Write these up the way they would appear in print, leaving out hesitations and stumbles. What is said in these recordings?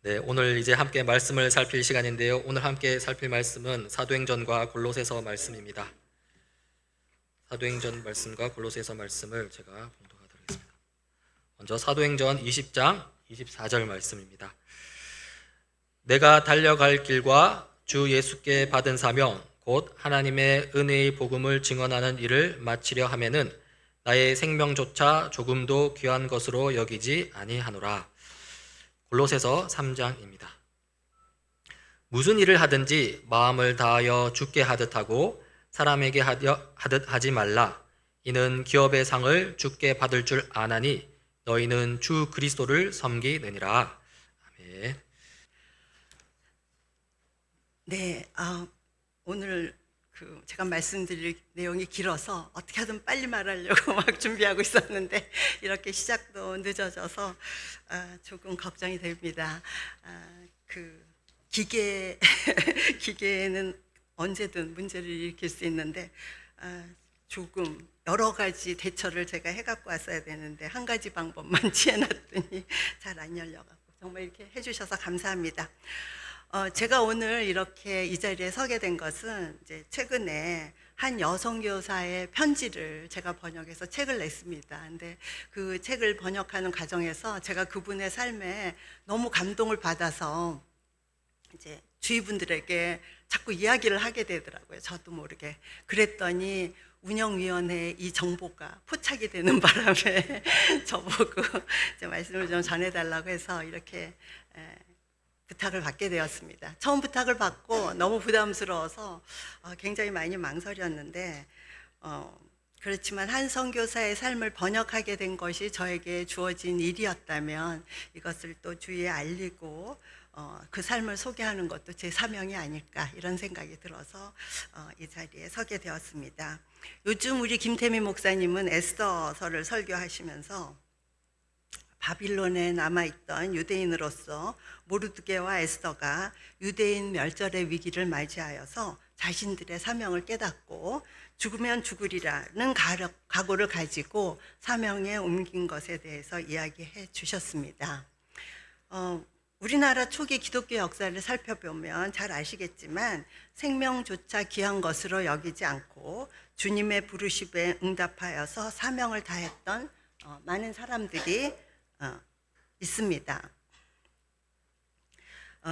네, 오늘 이제 함께 말씀을 살필 시간인데요. 오늘 함께 살필 말씀은 사도행전과 골로새서 말씀입니다. 사도행전 말씀과 골로새서 말씀을 제가 봉독하도록 하겠습니다. 먼저 사도행전 20장 24절 말씀입니다. 내가 달려갈 길과 주 예수께 받은 사명 곧 하나님의 은혜의 복음을 증언하는 일을 마치려 하면은 나의 생명조차 조금도 귀한 것으로 여기지 아니하노라. 골로새서 3장입니다. 무슨 일을 하든지 마음을 다하여 주께 하듯 하고 사람에게 하듯 하지 말라. 이는 기업의 상을 주께 받을 줄 아나니 너희는 주 그리스도를 섬기느니라. 아멘. 네, 오늘 제가 말씀드릴 내용이 길어서 어떻게 하든 빨리 말하려고 막 준비하고 있었는데 이렇게 시작도 늦어져서 조금 걱정이 됩니다. 기계는 언제든 문제를 일으킬 수 있는데 조금 여러 가지 대처를 제가 해갖고 왔어야 되는데 한 가지 방법만 취해놨더니 잘 안 열려갖고 정말 이렇게 해주셔서 감사합니다. 제가 오늘 이렇게 이 자리에 서게 된 것은 이제 최근에 한 여성 교사의 편지를 제가 번역해서 책을 냈습니다. 근데 그 책을 번역하는 과정에서 제가 그분의 삶에 너무 감동을 받아서 이제 주위 분들에게 자꾸 이야기를 하게 되더라고요. 저도 모르게. 그랬더니 운영위원회에 이 정보가 포착이 되는 바람에 저보고 이제 말씀을 좀 전해달라고 해서 이렇게 부탁을 받게 되었습니다. 처음 부탁을 받고 너무 부담스러워서 굉장히 많이 망설였는데 그렇지만 한 선교사의 삶을 번역하게 된 것이 저에게 주어진 일이었다면 이것을 또 주위에 알리고 그 삶을 소개하는 것도 제 사명이 아닐까 이런 생각이 들어서 이 자리에 서게 되었습니다. 요즘 우리 김태미 목사님은 에스더서를 설교하시면서 바빌론에 남아있던 유대인으로서 모르드게와 에스더가 유대인 멸절의 위기를 맞이하여서 자신들의 사명을 깨닫고 죽으면 죽으리라는 각오를 가지고 사명에 옮긴 것에 대해서 이야기해 주셨습니다. 우리나라 초기 기독교 역사를 살펴보면 잘 아시겠지만 생명조차 귀한 것으로 여기지 않고 주님의 부르심에 응답하여서 사명을 다했던 많은 사람들이 있습니다.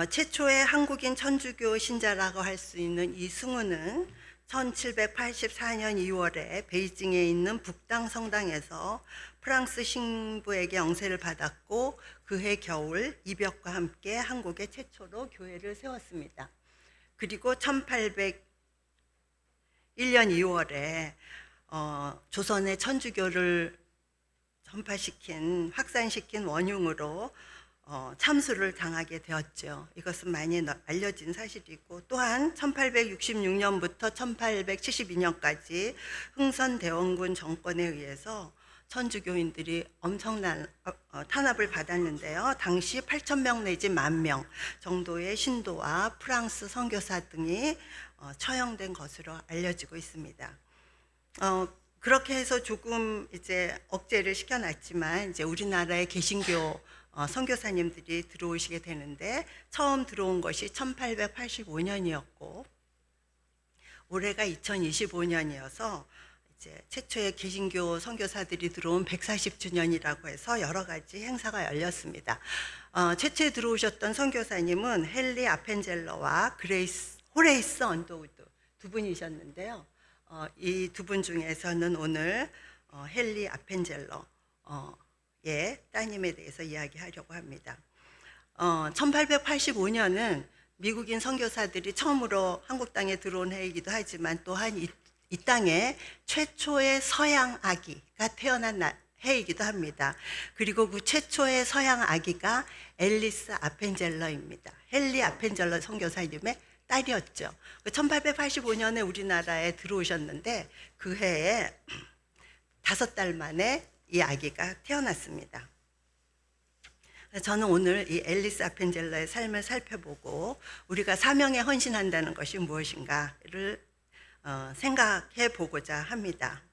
최초의 한국인 천주교 신자라고 할 수 있는 이승우는 1784년 2월에 베이징에 있는 북당 성당에서 프랑스 신부에게 영세를 받았고 그해 겨울 이벽과 함께 한국에 최초로 교회를 세웠습니다. 그리고 1801년 2월에 조선의 천주교를 확산시킨 원흉으로 참수를 당하게 되었죠. 이것은 많이 알려진 사실이고 또한 1866년부터 1872년까지 흥선대원군 정권에 의해서 천주교인들이 엄청난 탄압을 받았는데요. 당시 8,000명 내지 10,000명 정도의 신도와 프랑스 선교사 등이 처형된 것으로 알려지고 있습니다. 그렇게 해서 조금 이제 억제를 시켜놨지만 이제 우리나라의 개신교 선교사님들이 들어오시게 되는데 처음 들어온 것이 1885년이었고 올해가 2025년이어서 이제 최초의 개신교 선교사들이 들어온 140주년이라고 해서 여러 가지 행사가 열렸습니다. 최초에 들어오셨던 선교사님은 헨리 아펜젤러와 호레이스 언더우드 두 분이셨는데요. 이 두 분 중에서는 오늘 헨리 아펜젤러의 따님에 대해서 이야기하려고 합니다. 1885년은 미국인 선교사들이 처음으로 한국 땅에 들어온 해이기도 하지만 또한 이 땅에 최초의 서양 아기가 태어난 해이기도 합니다. 그리고 그 최초의 서양 아기가 앨리스 아펜젤러입니다. 헨리 아펜젤러 선교사님의 딸이었죠. 1885년에 우리나라에 들어오셨는데 그 해에 5달 만에 이 아기가 태어났습니다. 저는 오늘 이 앨리스 아펜젤러의 삶을 살펴보고 우리가 사명에 헌신한다는 것이 무엇인가를 생각해 보고자 합니다.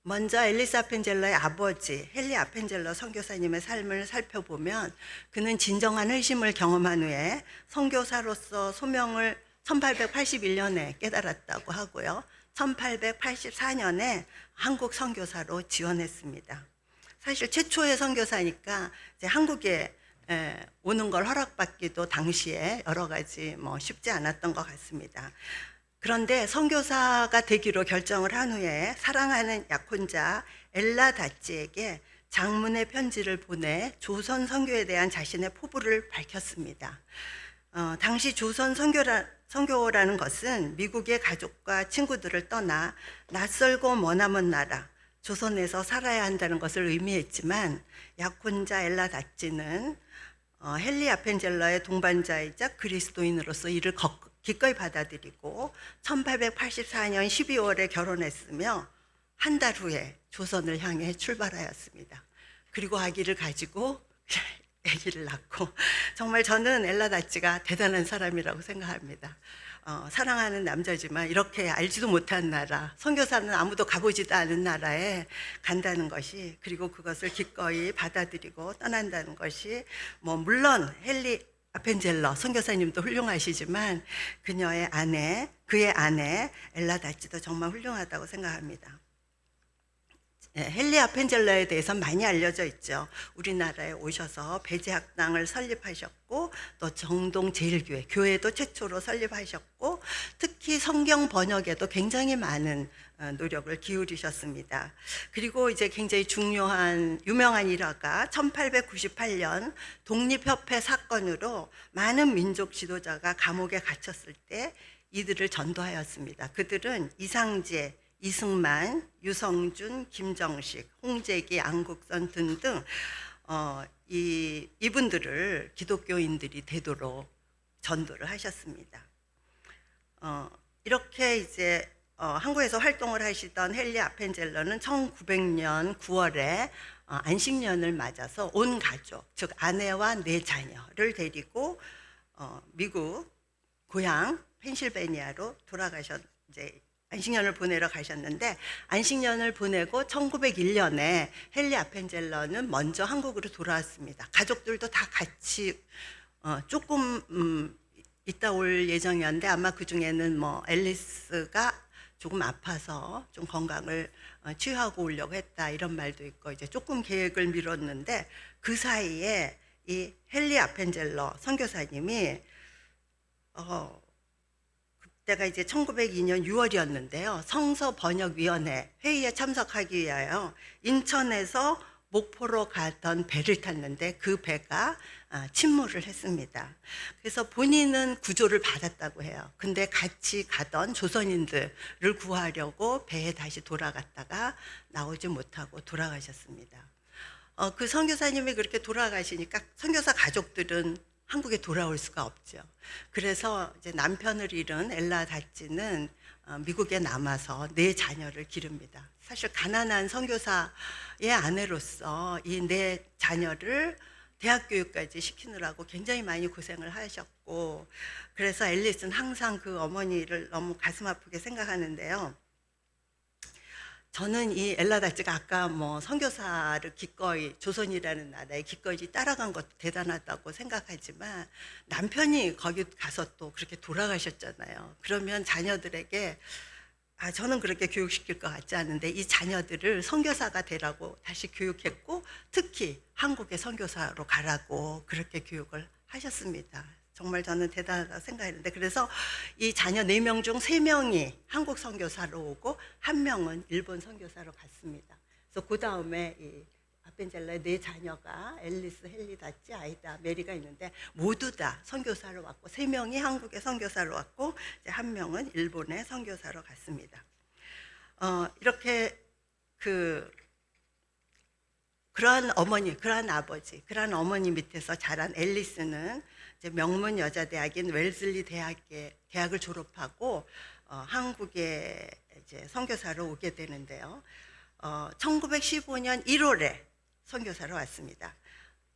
먼저 앨리스 아펜젤러의 아버지 헨리 아펜젤러 선교사님의 삶을 살펴보면 그는 진정한 회심을 경험한 후에 선교사로서 소명을 1881년에 깨달았다고 하고요. 1884년에 한국 선교사로 지원했습니다. 사실 최초의 선교사니까 이제 한국에 오는 걸 허락받기도 당시에 여러 가지 쉽지 않았던 것 같습니다. 그런데 선교사가 되기로 결정을 한 후에 사랑하는 약혼자 엘라 다찌에게 장문의 편지를 보내 조선 선교에 대한 자신의 포부를 밝혔습니다. 당시 조선 선교라는 것은 미국의 가족과 친구들을 떠나 낯설고 머나먼 나라 조선에서 살아야 한다는 것을 의미했지만 약혼자 엘라 다찌는 헨리 아펜젤러의 동반자이자 그리스도인으로서 이를 기꺼이 받아들이고 1884년 12월에 결혼했으며 한 달 후에 조선을 향해 출발하였습니다. 그리고 아기를 가지고 아기를 낳고, 정말 저는 엘라 다찌가 대단한 사람이라고 생각합니다. 사랑하는 남자지만 이렇게 알지도 못한 나라, 선교사는 아무도 가보지도 않은 나라에 간다는 것이, 그리고 그것을 기꺼이 받아들이고 떠난다는 것이 물론 헨리 아펜젤러 선교사님도 훌륭하시지만 그의 아내 엘라 다찌도 정말 훌륭하다고 생각합니다. 헨리 아펜젤러에 대해서 많이 알려져 있죠. 우리나라에 오셔서 배제학당을 설립하셨고 또 정동 제일교회, 교회도 최초로 설립하셨고 특히 성경 번역에도 굉장히 많은 노력을 기울이셨습니다. 그리고 이제 굉장히 유명한 일화가 1898년 독립협회 사건으로 많은 민족 지도자가 감옥에 gat혔을 때 이들을 전도하였습니다. 그들은 이상재, 이승만, 유성준, 김정식, 홍재기, 안국선 등등 이분들을 기독교인들이 되도록 전도를 하셨습니다. 이렇게 이제 한국에서 활동을 하시던 헨리 아펜젤러는 1900년 9월에 안식년을 맞아서 온 가족, 즉 아내와 4자녀를 데리고 미국 고향 펜실베니아로 이제 안식년을 보내러 가셨는데, 안식년을 보내고 1901년에 헨리 아펜젤러는 먼저 한국으로 돌아왔습니다. 가족들도 다 같이 조금 있다 올 예정이었는데 아마 그 중에는 앨리스가 조금 아파서 좀 건강을 치유하고 오려고 했다 이런 말도 있고 이제 조금 계획을 미뤘는데, 그 사이에 이 헨리 아펜젤러 선교사님이 그때가 이제 1902년 6월이었는데요. 성서번역위원회 회의에 참석하기 위하여 인천에서 목포로 가던 배를 탔는데 그 배가 침몰을 했습니다. 그래서 본인은 구조를 받았다고 해요. 근데 같이 가던 조선인들을 구하려고 배에 다시 돌아갔다가 나오지 못하고 돌아가셨습니다. 그 선교사님이 그렇게 돌아가시니까 선교사 가족들은 한국에 돌아올 수가 없죠. 그래서 이제 남편을 잃은 엘라 다찌는 미국에 남아서 4자녀를 기릅니다. 사실 가난한 선교사의 아내로서 이 4자녀를 대학 교육까지 시키느라고 굉장히 많이 고생을 하셨고, 그래서 앨리스는 항상 그 어머니를 너무 가슴 아프게 생각하는데요. 저는 이 엘라 다찌가 아까 선교사를 기꺼이 조선이라는 나라에 기꺼이 따라간 것도 대단하다고 생각하지만 남편이 거기 가서 또 그렇게 돌아가셨잖아요. 그러면 자녀들에게 저는 그렇게 교육시킬 것 같지 않은데 이 자녀들을 선교사가 되라고 다시 교육했고 특히 한국에 선교사로 가라고 그렇게 교육을 하셨습니다. 정말 저는 대단하다고 생각했는데, 그래서 이 자녀 4명 중 3명이 한국 선교사로 오고 1명은 일본 선교사로 갔습니다. 그래서 그 다음에 이 아펜젤러의 4자녀가 앨리스, 헨리 다찌, 아이다, 메리가 있는데 모두 다 선교사로 왔고 3명이 한국에 선교사로 왔고 이제 1명은 일본에 선교사로 갔습니다. 이렇게 그러한 어머니, 그러한 아버지, 그러한 어머니 밑에서 자란 앨리스는 이제 명문 여자대학인 웰슬리 대학을 졸업하고 한국에 이제 선교사로 오게 되는데요. 1915년 1월에 선교사로 왔습니다.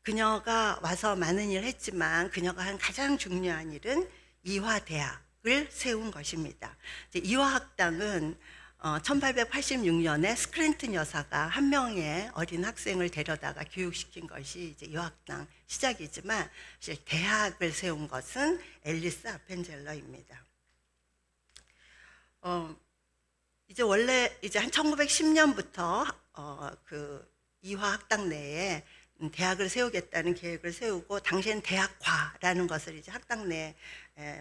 그녀가 와서 많은 일을 했지만 그녀가 한 가장 중요한 일은 이화대학을 세운 것입니다. 이제 이화학당은 1886년에 스크랜튼 여사가 한 명의 어린 학생을 데려다가 교육시킨 것이 이제 유학당 시작이지만 사실 대학을 세운 것은 앨리스 아펜젤러입니다. 이제 원래 이제 한 1910년부터 그 이화학당 내에 대학을 세우겠다는 계획을 세우고 당시엔 대학과라는 것을 이제 학당 내에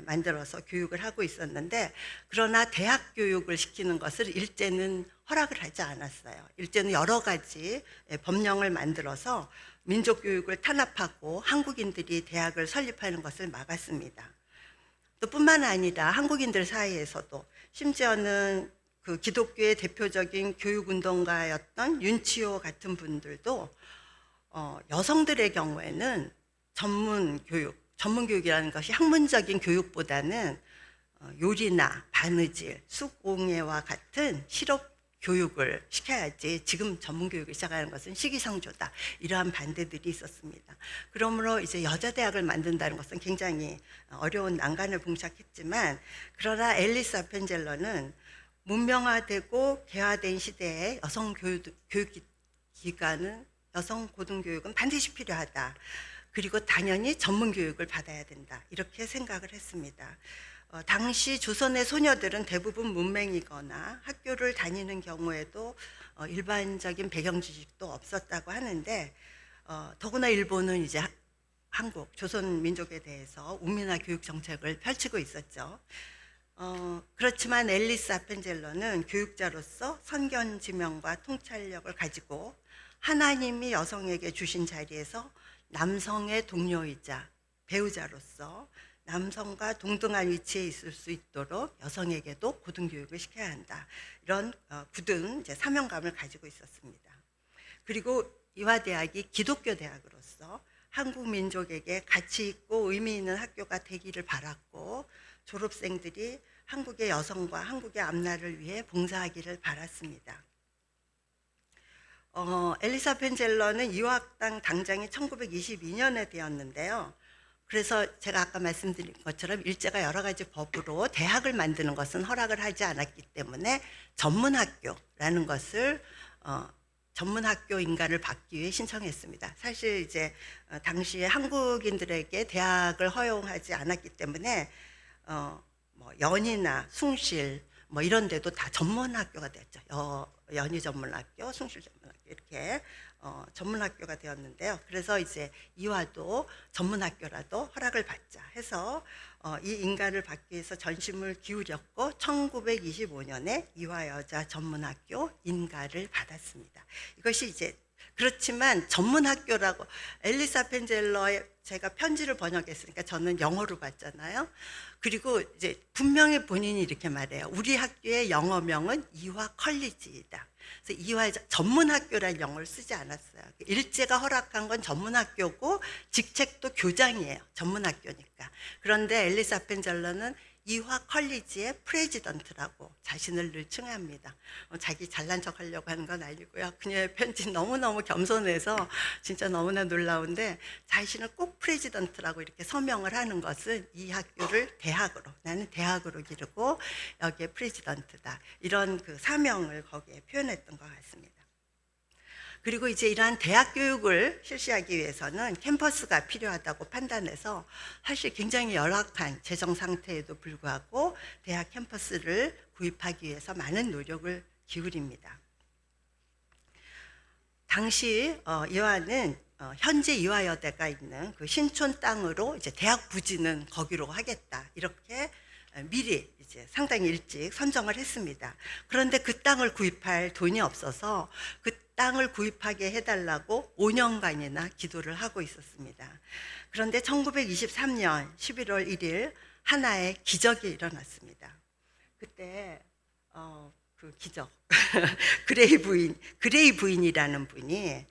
만들어서 교육을 하고 있었는데, 그러나 대학 교육을 시키는 것을 일제는 허락을 하지 않았어요. 일제는 여러 가지 법령을 만들어서 민족 교육을 탄압하고 한국인들이 대학을 설립하는 것을 막았습니다. 또 뿐만 아니라 한국인들 사이에서도 심지어는 그 기독교의 대표적인 교육운동가였던 윤치호 같은 분들도 여성들의 경우에는 전문교육이라는 것이 학문적인 교육보다는 요리나 바느질, 수공예와 같은 실업 교육을 시켜야지 지금 전문교육을 시작하는 것은 시기상조다, 이러한 반대들이 있었습니다. 그러므로 이제 여자대학을 만든다는 것은 굉장히 어려운 난관을 봉착했지만, 그러나 앨리스 아펜젤러는 문명화되고 개화된 시대에 여성 교육기관은, 여성 고등교육은 반드시 필요하다, 그리고 당연히 전문교육을 받아야 된다, 이렇게 생각을 했습니다. 당시 조선의 소녀들은 대부분 문맹이거나 학교를 다니는 경우에도 일반적인 배경 지식도 없었다고 하는데, 더구나 일본은 이제 한국 조선 민족에 대해서 우민화 교육 정책을 펼치고 있었죠. 그렇지만 앨리스 아펜젤러는 교육자로서 선견지명과 통찰력을 가지고 하나님이 여성에게 주신 자리에서 남성의 동료이자 배우자로서 남성과 동등한 위치에 있을 수 있도록 여성에게도 고등교육을 시켜야 한다, 이런 굳은 이제 사명감을 가지고 있었습니다. 그리고 이화대학이 기독교 대학으로서 한국 민족에게 가치 있고 의미 있는 학교가 되기를 바랐고, 졸업생들이 한국의 여성과 한국의 앞날을 위해 봉사하기를 바랐습니다. 앨리스 아펜젤러는 이화학당 당장이 1922년에 되었는데요. 그래서 제가 아까 말씀드린 것처럼 일제가 여러 가지 법으로 대학을 만드는 것은 허락을 하지 않았기 때문에 전문학교라는 것을 전문학교 인가를 받기 위해 신청했습니다. 사실 이제 당시에 한국인들에게 대학을 허용하지 않았기 때문에 뭐 연희나 숭실 뭐 이런 데도 다 전문학교가 됐죠. 연희 전문학교, 숭실 전문학교, 이렇게 전문학교가 되었는데요. 그래서 이제 이화도 전문학교라도 허락을 받자 해서 이 인가를 받기 위해서 전심을 기울였고 1925년에 이화여자 전문학교 인가를 받았습니다. 이것이 이제, 그렇지만 전문학교라고, 앨리스 아펜젤러의 제가 편지를 번역했으니까 저는 영어로 봤잖아요. 그리고 이제 분명히 본인이 이렇게 말해요. 우리 학교의 영어명은 이화 컬리지이다. 그래서 이화 전문학교라는 영어를 쓰지 않았어요. 일제가 허락한 건 전문학교고 직책도 교장이에요. 전문학교니까. 그런데 앨리스 아펜젤러는 이화 컬리지의 프레지던트라고 자신을 늘 칭합니다. 자기 잘난 척 하려고 하는 건 아니고요. 그녀의 편지 너무너무 겸손해서 진짜 너무나 놀라운데, 자신을 꼭 프레지던트라고 이렇게 서명을 하는 것은 이 학교를 대학으로, 나는 대학으로 기르고 여기에 프레지던트다, 이런 그 사명을 거기에 표현했던 것 같습니다. 그리고 이제 이러한 대학 교육을 실시하기 위해서는 캠퍼스가 필요하다고 판단해서 사실 굉장히 열악한 재정 상태에도 불구하고 대학 캠퍼스를 구입하기 위해서 많은 노력을 기울입니다. 당시 이화는 현재 이화여대가 있는 그 신촌 땅으로 이제 대학 부지는 거기로 하겠다, 이렇게 미리 이제 상당히 일찍 선정을 했습니다. 그런데 그 땅을 구입할 돈이 없어서 그 땅을 구입하게 해달라고 5년간이나 기도를 하고 있었습니다. 그런데 1923년 11월 1일 하나의 기적이 일어났습니다. 그때 그 기적 그레이 부인이라는 분이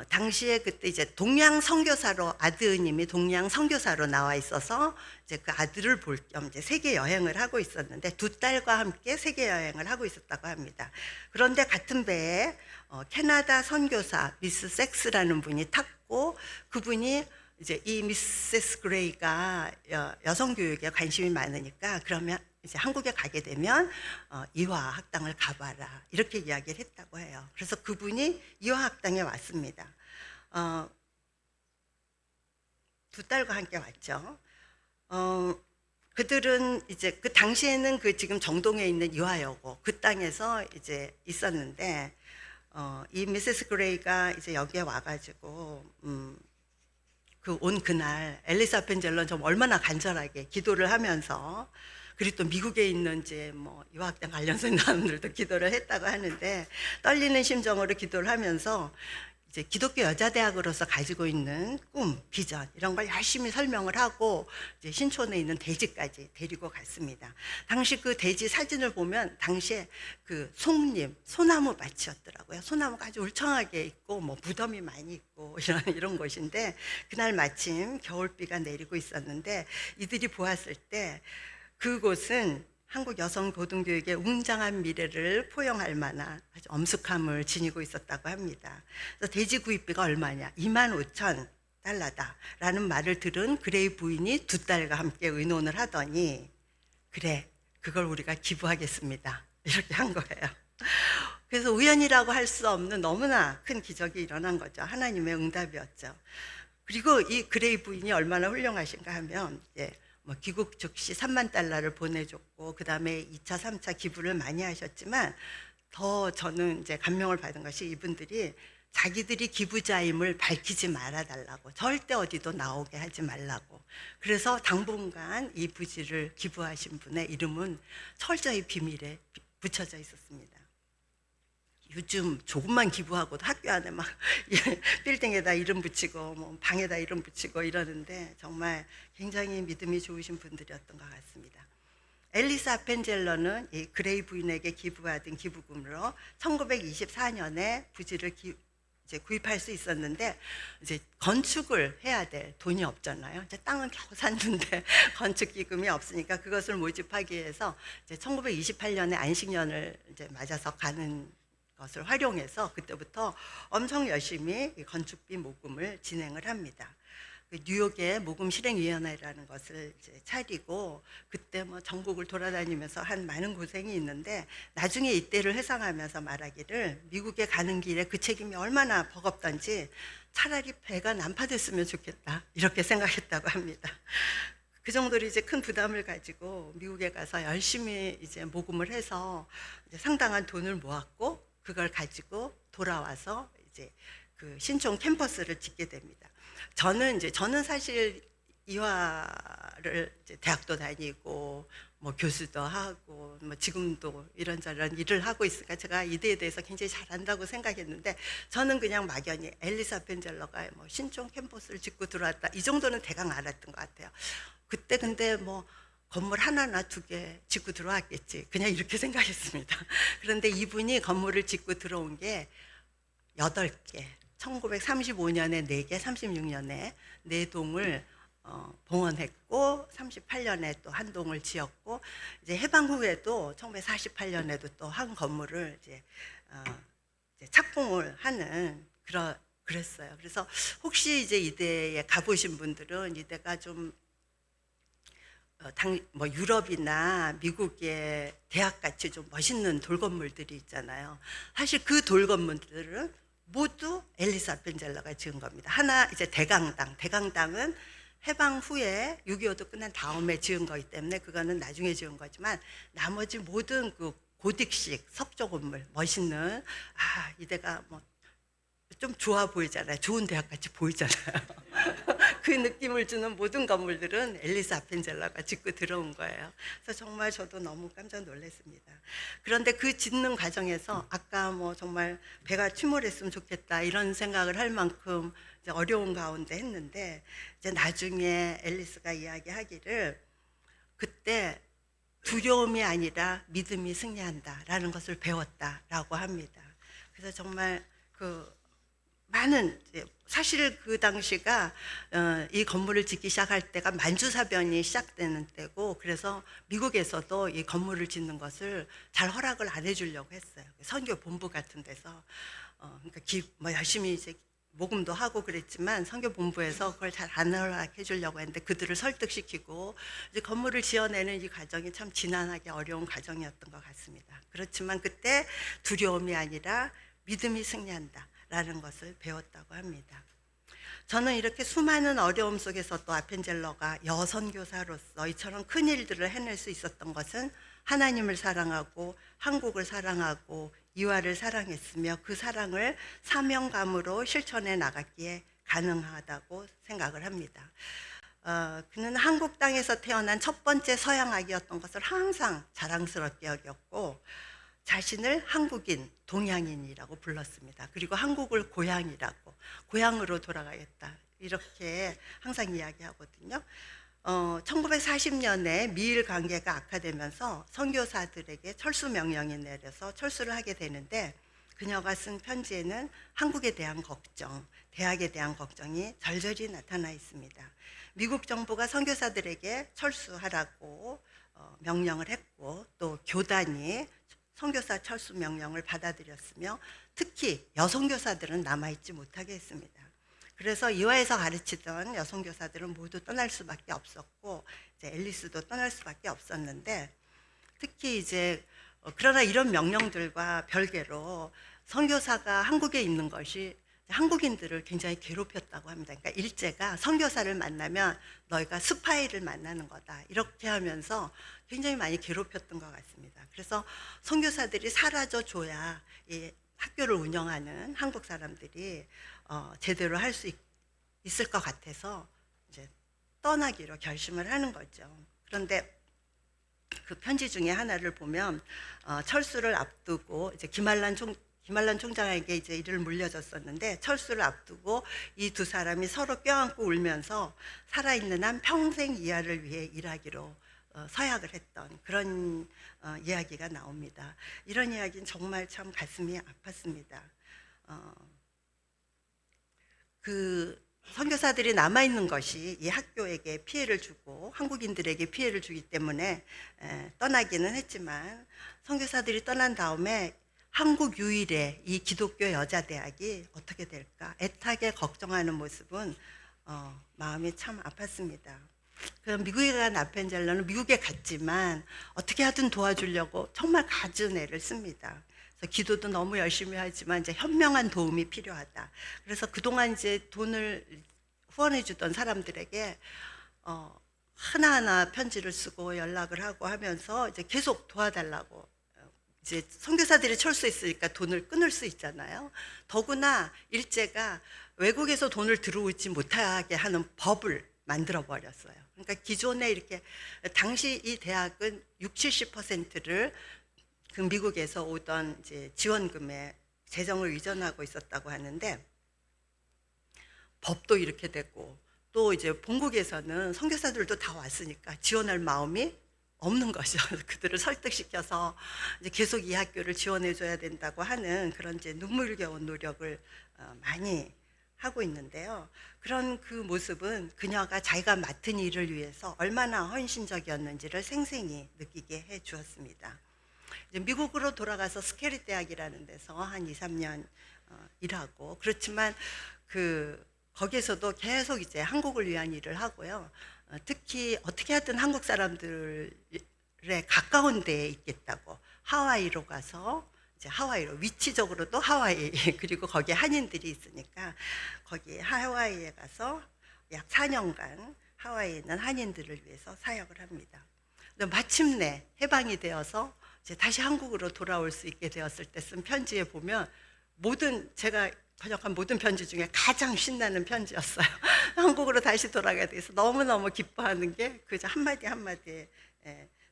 당시에 그때 이제 동양 선교사로, 아드님이 동양 선교사로 나와 있어서 이제 그 아들을 볼 겸 이제 세계 여행을 하고 있었는데, 두 딸과 함께 세계 여행을 하고 있었다고 합니다. 그런데 같은 배에 캐나다 선교사 미스 섹스라는 분이 탔고, 그분이 이제 이 미세스 그레이가 여성 교육에 관심이 많으니까 그러면 이제 한국에 가게 되면 이화학당을 가봐라 이렇게 이야기를 했다고 해요. 그래서 그분이 이화학당에 왔습니다. 2딸과 함께 왔죠. 그들은 이제 그 당시에는 그 지금 정동에 있는 이화여고 그 땅에서 이제 있었는데 이 미세스 그레이가 이제 여기에 와가지고 그 온 그날 앨리스 아펜젤러는 좀 얼마나 간절하게 기도를 하면서 그리고 또 미국에 있는 이제 뭐 유학당 관련된 사람들도 기도를 했다고 하는데 떨리는 심정으로 기도를 하면서 이제 기독교 여자대학으로서 가지고 있는 꿈, 비전 이런 걸 열심히 설명을 하고 이제 신촌에 있는 대지까지 데리고 갔습니다. 당시 그 대지 사진을 보면 당시에 그 송림, 소나무 밭이었더라고요. 소나무가 아주 울창하게 있고 뭐 무덤이 많이 있고 이런 곳인데 그날 마침 겨울비가 내리고 있었는데 이들이 보았을 때 그곳은 한국 여성 고등교육의 웅장한 미래를 포용할 만한 아주 엄숙함을 지니고 있었다고 합니다. 그래서 대지 구입비가 얼마냐? 25,000달러다 라는 말을 들은 그레이 부인이 2딸과 함께 의논을 하더니 그래, 그걸 우리가 기부하겠습니다. 이렇게 한 거예요. 그래서 우연이라고 할 수 없는 너무나 큰 기적이 일어난 거죠. 하나님의 응답이었죠. 그리고 이 그레이 부인이 얼마나 훌륭하신가 하면 뭐 귀국 즉시 3만 달러를 보내줬고 그 다음에 2차, 3차 기부를 많이 하셨지만 더 저는 이제 감명을 받은 것이 이분들이 자기들이 기부자임을 밝히지 말아달라고 절대 어디도 나오게 하지 말라고 그래서 당분간 이 부지를 기부하신 분의 이름은 철저히 비밀에 붙여져 있었습니다. 요즘 조금만 기부하고도 학교 안에 막 빌딩에다 이름 붙이고 뭐 방에다 이름 붙이고 이러는데 정말 굉장히 믿음이 좋으신 분들이었던 것 같습니다. 앨리스 아펜젤러는 이 그레이 부인에게 기부받은 기부금으로 1924년에 부지를 이제 구입할 수 있었는데 이제 건축을 해야 될 돈이 없잖아요. 이제 땅은 겨우 샀는데 건축 기금이 없으니까 그것을 모집하기 위해서 이제 1928년에 안식년을 이제 맞아서 가는 것을 활용해서 그때부터 엄청 열심히 건축비 모금을 진행을 합니다. 뉴욕에 모금 실행위원회라는 것을 이제 차리고 그때 뭐 전국을 돌아다니면서 한 많은 고생이 있는데 나중에 이때를 회상하면서 말하기를 미국에 가는 길에 그 책임이 얼마나 버겁던지 차라리 배가 난파됐으면 좋겠다 이렇게 생각했다고 합니다. 그 정도로 이제 큰 부담을 가지고 미국에 가서 열심히 이제 모금을 해서 이제 상당한 돈을 모았고 그걸 가지고 돌아와서 이제 그 신촌 캠퍼스를 짓게 됩니다. 저는 사실 이화를 이제 대학도 다니고 뭐 교수도 하고 뭐 지금도 이런저런 일을 하고 있으니까 제가 이대에 대해서 굉장히 잘한다고 생각했는데 저는 그냥 막연히 앨리스 아펜젤러가 뭐 신촌 캠퍼스를 짓고 들어왔다 이 정도는 대강 알았던 것 같아요. 그때 근데 뭐 건물 하나나 2개 짓고 들어왔겠지 그냥 이렇게 생각했습니다. 그런데 이분이 건물을 짓고 들어온 게 8개 1935년에 4개 36년에 4동을 봉헌했고 38년에 또 한 동을 지었고 이제 해방 후에도 1948년에도 또 한 건물을 이제 착공을 하는 그랬어요. 그래서 혹시 이제 이대에 가보신 분들은 이대가 좀 뭐 유럽이나 미국의 대학같이 좀 멋있는 돌건물들이 있잖아요. 사실 그 돌건물들은 모두 앨리스 아펜젤러가 지은 겁니다. 하나 이제 대강당은 해방 후에 6.25도 끝난 다음에 지은 거기 때문에 그거는 나중에 지은 거지만 나머지 모든 그 고딕식 석조 건물 멋있는 이데가 뭐 좀 좋아 보이잖아요. 좋은 대학 같이 보이잖아요. 그 느낌을 주는 모든 건물들은 앨리스 아펜젤러가 짓고 들어온 거예요. 그래서 정말 저도 너무 깜짝 놀랐습니다. 그런데 그 짓는 과정에서 아까 뭐 정말 배가 침몰했으면 좋겠다 이런 생각을 할 만큼 이제 어려운 가운데 했는데 이제 나중에 앨리스가 이야기하기를 그때 두려움이 아니라 믿음이 승리한다라는 것을 배웠다라고 합니다. 그래서 정말 많은 사실 그 당시가 이 건물을 짓기 시작할 때가 만주사변이 시작되는 때고 그래서 미국에서도 이 건물을 짓는 것을 잘 허락을 안 해주려고 했어요. 선교 본부 같은 데서 그러니까 뭐 열심히 이제 모금도 하고 그랬지만 선교본부에서 그걸 잘 안 허락해 주려고 했는데 그들을 설득시키고 이제 건물을 지어내는 이 과정이 참 지난하게 어려운 과정이었던 것 같습니다. 그렇지만 그때 두려움이 아니라 믿음이 승리한다라는 것을 배웠다고 합니다. 저는 이렇게 수많은 어려움 속에서 또 아펜젤러가 여선교사로서 이처럼 큰 일들을 해낼 수 있었던 것은 하나님을 사랑하고 한국을 사랑하고 이화를 사랑했으며 그 사랑을 사명감으로 실천해 나갔기에 가능하다고 생각을 합니다. 그는 한국 땅에서 태어난 첫 번째 서양아기였던 것을 항상 자랑스럽게 여겼고 자신을 한국인, 동양인이라고 불렀습니다. 그리고 한국을 고향이라고, 고향으로 돌아가겠다 이렇게 항상 이야기하거든요. 1940년에 미일 관계가 악화되면서 선교사들에게 철수 명령이 내려서 철수를 하게 되는데 그녀가 쓴 편지에는 한국에 대한 걱정, 대학에 대한 걱정이 절절히 나타나 있습니다. 미국 정부가 선교사들에게 철수하라고 명령을 했고 또 교단이 선교사 철수 명령을 받아들였으며 특히 여성교사들은 남아있지 못하게 했습니다. 그래서 이화에서 가르치던 여성교사들은 모두 떠날 수밖에 없었고 이제 앨리스도 떠날 수밖에 없었는데 특히 이제 그러나 이런 명령들과 별개로 선교사가 한국에 있는 것이 한국인들을 굉장히 괴롭혔다고 합니다. 그러니까 일제가 선교사를 만나면 너희가 스파이를 만나는 거다 이렇게 하면서 굉장히 많이 괴롭혔던 것 같습니다. 그래서 선교사들이 사라져 줘야 이 학교를 운영하는 한국 사람들이 제대로 할 수 있을 것 같아서 이제 떠나기로 결심을 하는 거죠. 그런데 그 편지 중에 하나를 보면 철수를 앞두고 이제 김한란 총장에게 이제 일을 물려줬었는데 철수를 앞두고 이 두 사람이 서로 껴안고 울면서 살아있는 한 평생 이하를 위해 일하기로 서약을 했던 그런 이야기가 나옵니다. 이런 이야기는 정말 참 가슴이 아팠습니다. 그 선교사들이 남아있는 것이 이 학교에게 피해를 주고 한국인들에게 피해를 주기 때문에 떠나기는 했지만 선교사들이 떠난 다음에 한국 유일의 이 기독교 여자대학이 어떻게 될까 애타게 걱정하는 모습은 마음이 참 아팠습니다. 그 미국에 간 아펜젤러는 미국에 갔지만 어떻게 하든 도와주려고 정말 갖은 애를 씁니다. 그래서 기도도 너무 열심히 하지만 이제 현명한 도움이 필요하다. 그래서 그동안 이제 돈을 후원해 주던 사람들에게 하나하나 편지를 쓰고 연락을 하고 하면서 이제 계속 도와달라고. 이제 선교사들이 철수했으니까 돈을 끊을 수 있잖아요. 더구나 일제가 외국에서 돈을 들어오지 못하게 하는 법을 만들어 버렸어요. 그러니까 기존에 이렇게 당시 이 대학은 60-70%를 그 미국에서 오던 이제 지원금에 재정을 의존하고 있었다고 하는데 법도 이렇게 됐고 또 이제 본국에서는 선교사들도 다 왔으니까 지원할 마음이 없는 것이죠. 그들을 설득시켜서 이제 계속 이 학교를 지원해줘야 된다고 하는 그런 이제 눈물겨운 노력을 많이 하고 있는데요. 그런 그 모습은 그녀가 자기가 맡은 일을 위해서 얼마나 헌신적이었는지를 생생히 느끼게 해 주었습니다. 이제 미국으로 돌아가서 스케리 대학이라는 데서 한 2-3년 일하고 그렇지만 거기에서도 계속 이제 한국을 위한 일을 하고요. 특히 어떻게 하든 한국 사람들에 가까운 데에 있겠다고 하와이로 가서 이제 하와이로 위치적으로도 하와이 그리고 거기에 한인들이 있으니까 거기 하와이에 가서 약 4년간 하와이에 있는 한인들을 위해서 사역을 합니다. 마침내 해방이 되어서 이제 다시 한국으로 돌아올 수 있게 되었을 때 쓴 편지에 보면 제가 번역한 모든 편지 중에 가장 신나는 편지였어요. 한국으로 다시 돌아가게 돼서 너무너무 기뻐하는 게 그저 한마디 한마디에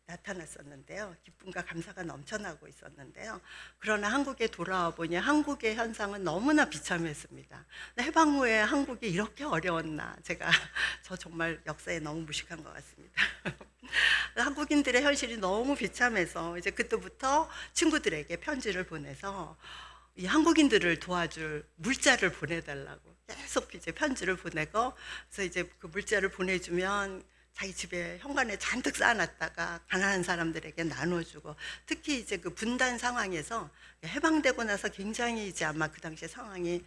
나타났었는데요. 기쁨과 감사가 넘쳐나고 있었는데요. 그러나 한국에 돌아와 보니 한국의 현상은 너무나 비참했습니다. 해방 후에 한국이 이렇게 어려웠나. 저 정말 역사에 너무 무식한 것 같습니다. 한국인들의 현실이 너무 비참해서 이제 그때부터 친구들에게 편지를 보내서 이 한국인들을 도와줄 물자를 보내달라고 계속 이제 편지를 보내고 그래서 이제 그 물자를 보내주면 자기 집에 현관에 잔뜩 쌓아놨다가 가난한 사람들에게 나눠주고 특히 이제 그 분단 상황에서 해방되고 나서 굉장히 이제 아마 그 당시에 상황이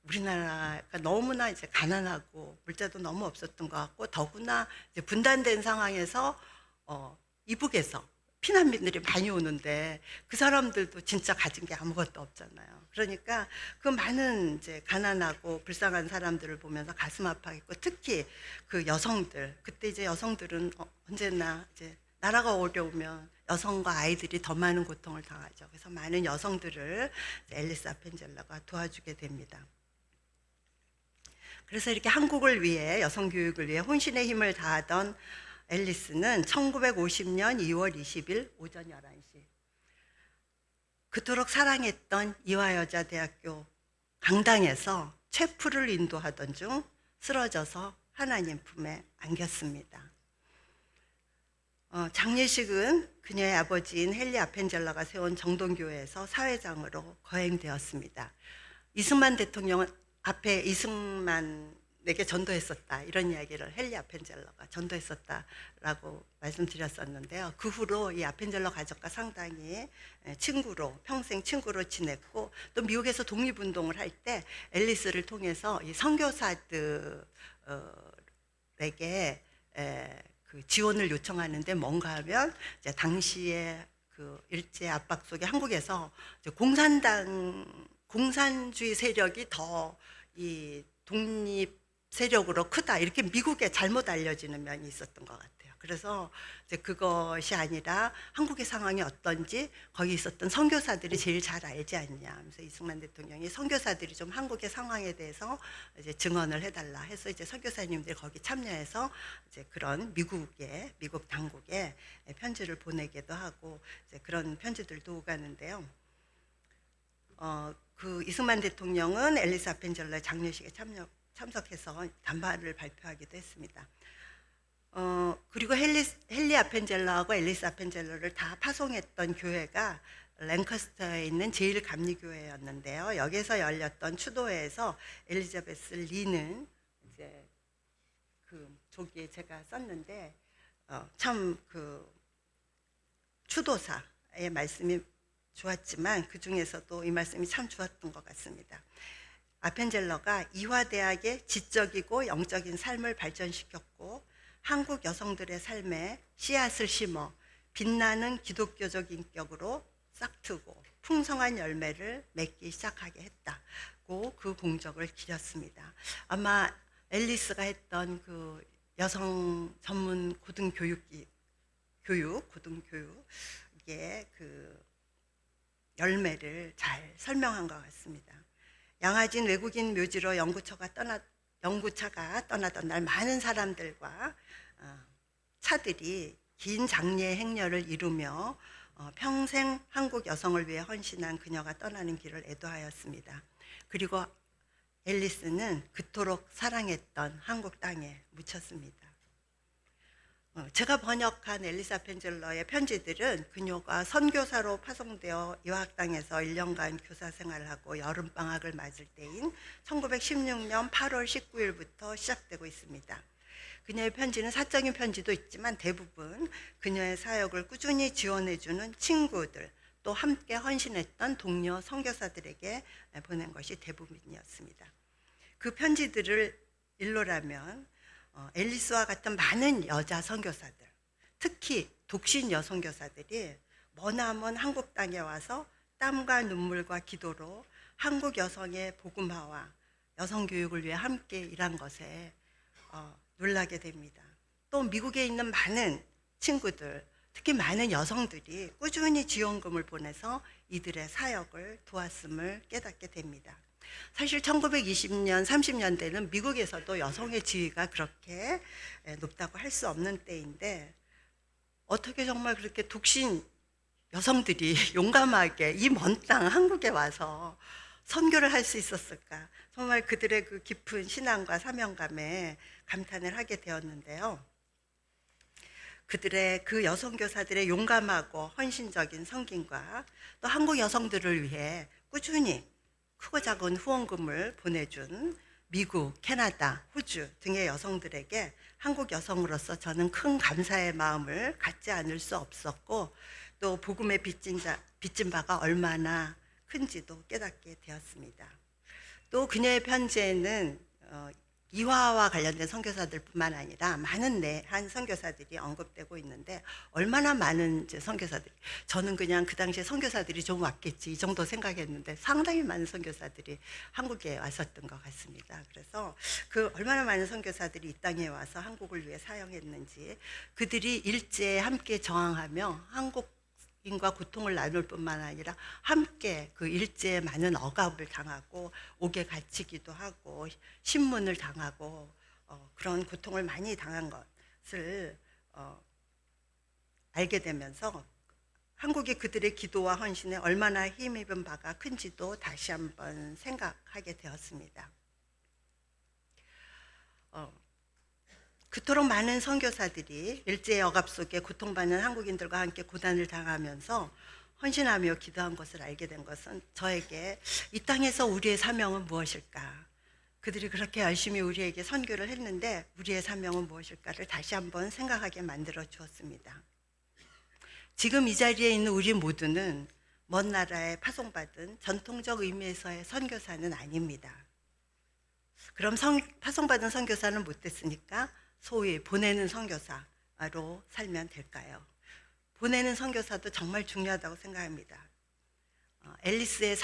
우리나라가 너무나 이제 가난하고 물자도 너무 없었던 것 같고, 더구나 이제 분단된 상황에서 이북에서 피난민들이 많이 오는데 그 사람들도 진짜 가진 게 아무것도 없잖아요. 그러니까 그 많은 이제 가난하고 불쌍한 사람들을 보면서 가슴 아파했고, 특히 그 여성들, 그때 이제 여성들은 언제나 이제 나라가 어려우면 여성과 아이들이 더 많은 고통을 당하죠. 그래서 많은 여성들을 앨리스 아펜젤러가 도와주게 됩니다. 그래서 이렇게 한국을 위해, 여성 교육을 위해 혼신의 힘을 다하던 앨리스는 1950년 2월 20일 오전 11시, 그토록 사랑했던 이화여자대학교 강당에서 체프를 인도하던 중 쓰러져서 하나님 품에 안겼습니다. 장례식은 그녀의 아버지인 헨리 아펜젤러가 세운 정동교회에서 사회장으로 거행되었습니다. 이승만 대통령은 앞에 이승만에게 전도했었다, 이런 이야기를 헨리 아펜젤러가 전도했었다라고 말씀드렸었는데요. 그 후로 이 아펜젤러 가족과 상당히 평생 친구로 지냈고, 또 미국에서 독립운동을 할 때 앨리스를 통해서 이 선교사들에게 그 지원을 요청하는데, 뭔가 하면 이제 당시에 그 일제 압박 속에 한국에서 이제 공산주의 세력이 더 이 독립 세력으로 크다, 이렇게 미국에 잘못 알려지는 면이 있었던 것 같아요. 그래서 이제 그것이 아니라 한국의 상황이 어떤지 거기 있었던 선교사들이 제일 잘 알지 않냐 하면서 이승만 대통령이 선교사들이 좀 한국의 상황에 대해서 이제 증언을 해달라 해서 이제 선교사님들이 거기 참여해서 이제 그런 미국 당국에 편지를 보내기도 하고, 이제 그런 편지들도 오가는데요. 그 이승만 대통령은 앨리스 아펜젤러의 장례식에 참석해서 담화를 발표하기도 했습니다. 그리고 헨리 아펜젤러하고 앨리스 아펜젤러를 다 파송했던 교회가 랭커스터에 있는 제1감리교회였는데요. 여기서 열렸던 추도회에서 엘리자베스 리는 이제 그 저기에 제가 썼는데 참 그 추도사의 말씀이 좋았지만 그 중에서도 이 말씀이 참 좋았던 것 같습니다. 아펜젤러가 이화대학의 지적이고 영적인 삶을 발전시켰고, 한국 여성들의 삶에 씨앗을 심어 빛나는 기독교적 인격으로 싹트고 풍성한 열매를 맺기 시작하게 했다고 그 공적을 기렸습니다. 아마 앨리스가 했던 그 여성 전문 고등교육에 그 열매를 잘 설명한 것 같습니다. 양화진 외국인 묘지로 연구차가 떠나던 날, 많은 사람들과 차들이 긴 장례 행렬을 이루며 평생 한국 여성을 위해 헌신한 그녀가 떠나는 길을 애도하였습니다. 그리고 앨리스는 그토록 사랑했던 한국 땅에 묻혔습니다. 제가 번역한 앨리스 아펜젤러의 편지들은 그녀가 선교사로 파송되어 유학당에서 1년간 교사 생활을 하고 여름방학을 맞을 때인 1916년 8월 19일부터 시작되고 있습니다. 그녀의 편지는 사적인 편지도 있지만 대부분 그녀의 사역을 꾸준히 지원해주는 친구들, 또 함께 헌신했던 동료 선교사들에게 보낸 것이 대부분이었습니다. 그 편지들을 일러라면 앨리스와 같은 많은 여자 선교사들, 특히 독신 여선교사들이 머나먼 한국 땅에 와서 땀과 눈물과 기도로 한국 여성의 복음화와 여성 교육을 위해 함께 일한 것에 놀라게 됩니다. 또 미국에 있는 많은 친구들, 특히 많은 여성들이 꾸준히 지원금을 보내서 이들의 사역을 도왔음을 깨닫게 됩니다. 사실 1920년, 30년대는 미국에서도 여성의 지위가 그렇게 높다고 할 수 없는 때인데, 어떻게 정말 그렇게 독신 여성들이 용감하게 이 먼 땅 한국에 와서 선교를 할 수 있었을까? 정말 그들의 그 깊은 신앙과 사명감에 감탄을 하게 되었는데요. 그들의 그 여성교사들의 용감하고 헌신적인 섬김과 또 한국 여성들을 위해 꾸준히 크고 작은 후원금을 보내준 미국, 캐나다, 호주 등의 여성들에게 한국 여성으로서 저는 큰 감사의 마음을 갖지 않을 수 없었고, 또 복음에 빚진 바가 얼마나 큰지도 깨닫게 되었습니다. 또 그녀의 편지에는 이화와 관련된 선교사들뿐만 아니라 많은 내한 선교사들이 언급되고 있는데, 얼마나 많은 이제 선교사들이, 저는 그냥 그 당시에 선교사들이 좀 왔겠지 이 정도 생각했는데 상당히 많은 선교사들이 한국에 왔었던 것 같습니다. 그래서 그 얼마나 많은 선교사들이 이 땅에 와서 한국을 위해 사역했는지, 그들이 일제에 함께 저항하며 한국인과 고통을 나눌 뿐만 아니라 함께 그 일제에 많은 억압을 당하고 옥에 갇히기도 하고 신문을 당하고 그런 고통을 많이 당한 것을 알게 되면서 한국이 그들의 기도와 헌신에 얼마나 힘입은 바가 큰지도 다시 한번 생각하게 되었습니다. 그토록 많은 선교사들이 일제의 억압 속에 고통받는 한국인들과 함께 고난을 당하면서 헌신하며 기도한 것을 알게 된 것은 저에게 이 땅에서 우리의 사명은 무엇일까? 그들이 그렇게 열심히 우리에게 선교를 했는데 우리의 사명은 무엇일까를 다시 한번 생각하게 만들어 주었습니다. 지금 이 자리에 있는 우리 모두는 먼 나라에 파송받은 전통적 의미에서의 선교사는 아닙니다. 그럼 파송받은 선교사는 못됐으니까 소위 보내는 선교사로 살면 될까요? 보내는 선교사도 정말 중요하다고 생각합니다. 앨리스의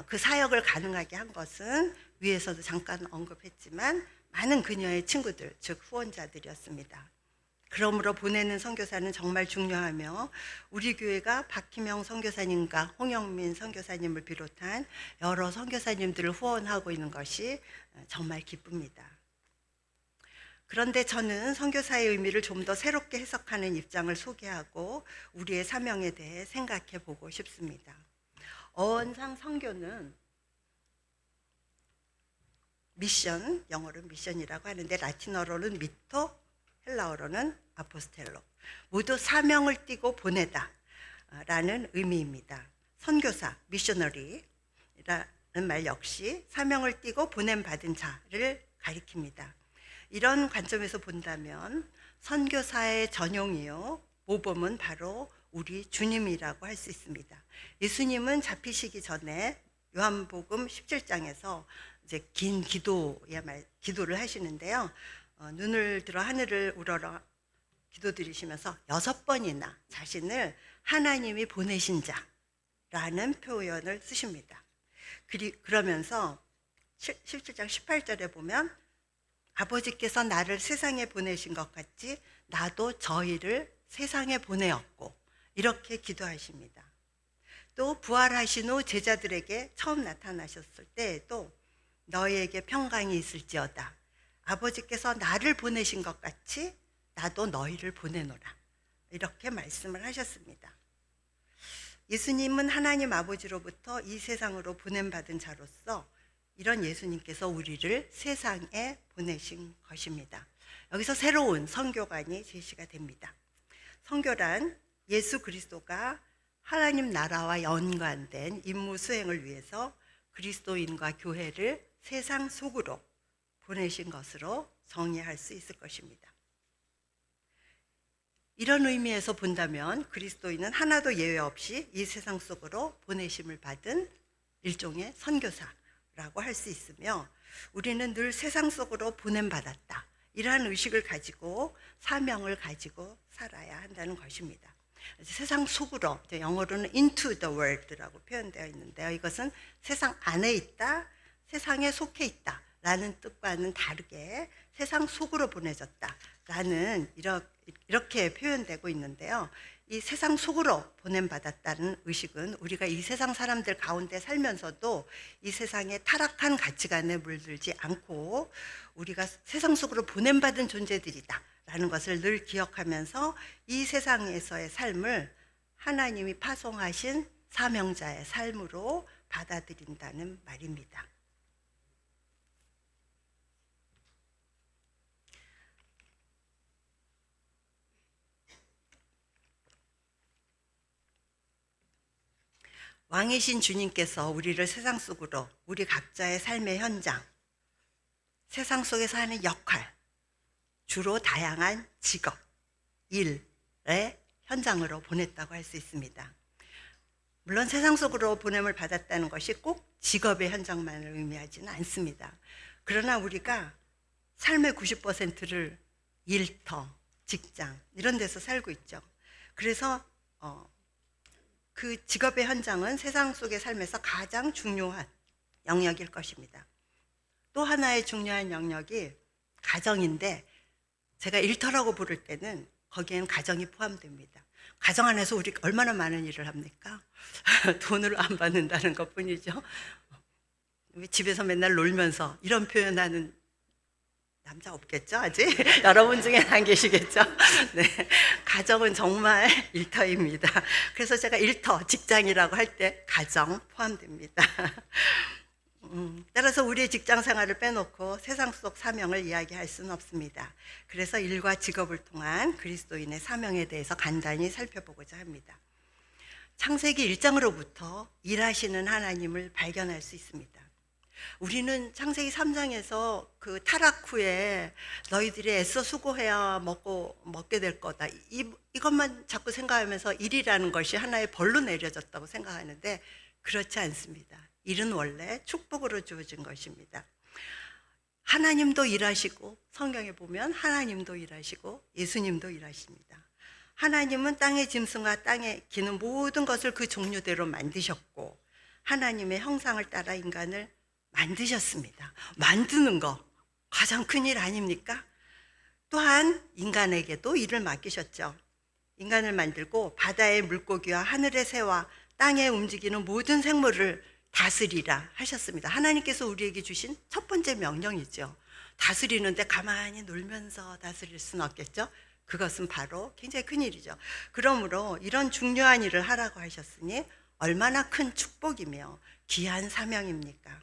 그 사역을 가능하게 한 것은 위에서도 잠깐 언급했지만 많은 그녀의 친구들, 즉 후원자들이었습니다. 그러므로 보내는 선교사는 정말 중요하며 우리 교회가 박희명 선교사님과 홍영민 선교사님을 비롯한 여러 선교사님들을 후원하고 있는 것이 정말 기쁩니다. 그런데 저는 선교사의 의미를 좀 더 새롭게 해석하는 입장을 소개하고 우리의 사명에 대해 생각해 보고 싶습니다. 어원상 선교는 미션, 영어로 미션이라고 하는데 라틴어로는 미토, 헬라어로는 아포스텔로, 모두 사명을 띠고 보내다 라는 의미입니다. 선교사, 미셔너리라는 말 역시 사명을 띠고 보냄받은 자를 가리킵니다. 이런 관점에서 본다면 선교사의 전용이요, 모범은 바로 우리 주님이라고 할 수 있습니다. 예수님은 잡히시기 전에 요한복음 17장에서 이제 긴 기도를 하시는데요. 눈을 들어 하늘을 우러러 기도드리시면서 6번이나 자신을 하나님이 보내신 자라는 표현을 쓰십니다. 그러면서 17장 18절에 보면 아버지께서 나를 세상에 보내신 것 같이 나도 저희를 세상에 보내었고, 이렇게 기도하십니다. 또 부활하신 후 제자들에게 처음 나타나셨을 때에도 너희에게 평강이 있을지어다, 아버지께서 나를 보내신 것 같이 나도 너희를 보내노라, 이렇게 말씀을 하셨습니다. 예수님은 하나님 아버지로부터 이 세상으로 보냄받은 자로서 이런 예수님께서 우리를 세상에 보내신 것입니다. 여기서 새로운 선교관이 제시가 됩니다. 선교란 예수 그리스도가 하나님 나라와 연관된 임무 수행을 위해서 그리스도인과 교회를 세상 속으로 보내신 것으로 정의할 수 있을 것입니다. 이런 의미에서 본다면 그리스도인은 하나도 예외 없이 이 세상 속으로 보내심을 받은 일종의 선교사라고 할 수 있으며, 우리는 늘 세상 속으로 보냄받았다, 이러한 의식을 가지고 사명을 가지고 살아야 한다는 것입니다. 세상 속으로, 영어로는 into the world라고 표현되어 있는데요. 이것은 세상 안에 있다, 세상에 속해 있다 라는 뜻과는 다르게 세상 속으로 보내졌다라는 이렇게 표현되고 있는데요. 이 세상 속으로 보냄받았다는 의식은 우리가 이 세상 사람들 가운데 살면서도 이 세상의 타락한 가치관에 물들지 않고 우리가 세상 속으로 보냄받은 존재들이다 라는 것을 늘 기억하면서 이 세상에서의 삶을 하나님이 파송하신 사명자의 삶으로 받아들인다는 말입니다. 왕이신 주님께서 우리를 세상 속으로, 우리 각자의 삶의 현장, 세상 속에서 하는 역할, 주로 다양한 직업, 일의 현장으로 보냈다고 할 수 있습니다. 물론 세상 속으로 보냄을 받았다는 것이 꼭 직업의 현장만을 의미하지는 않습니다. 그러나 우리가 삶의 90%를 일터, 직장 이런 데서 살고 있죠. 그래서 그 직업의 현장은 세상 속의 삶에서 가장 중요한 영역일 것입니다. 또 하나의 중요한 영역이 가정인데, 제가 일터라고 부를 때는 거기엔 가정이 포함됩니다. 가정 안에서 우리 얼마나 많은 일을 합니까? 돈을 안 받는다는 것뿐이죠. 집에서 맨날 놀면서 이런 표현하는 남자 없겠죠, 아직? 여러분 중에 안 계시겠죠? 네, 가정은 정말 일터입니다. 그래서 제가 일터, 직장이라고 할 때 가정 포함됩니다. 따라서 우리의 직장 생활을 빼놓고 세상 속 사명을 이야기할 수는 없습니다. 그래서 일과 직업을 통한 그리스도인의 사명에 대해서 간단히 살펴보고자 합니다. 창세기 1장으로부터 일하시는 하나님을 발견할 수 있습니다. 우리는 창세기 3장에서 그 타락 후에 너희들이 애써 수고해야 먹게 될 거다, 이것만 자꾸 생각하면서 일이라는 것이 하나의 벌로 내려졌다고 생각하는데 그렇지 않습니다. 일은 원래 축복으로 주어진 것입니다. 하나님도 일하시고, 성경에 보면 하나님도 일하시고 예수님도 일하십니다. 하나님은 땅의 짐승과 땅에 기는 모든 것을 그 종류대로 만드셨고, 하나님의 형상을 따라 인간을 만드셨습니다. 만드는 거 가장 큰 일 아닙니까? 또한 인간에게도 일을 맡기셨죠. 인간을 만들고 바다의 물고기와 하늘의 새와 땅에 움직이는 모든 생물을 다스리라 하셨습니다. 하나님께서 우리에게 주신 첫 번째 명령이죠. 다스리는데 가만히 놀면서 다스릴 수는 없겠죠. 그것은 바로 굉장히 큰 일이죠. 그러므로 이런 중요한 일을 하라고 하셨으니 얼마나 큰 축복이며 귀한 사명입니까?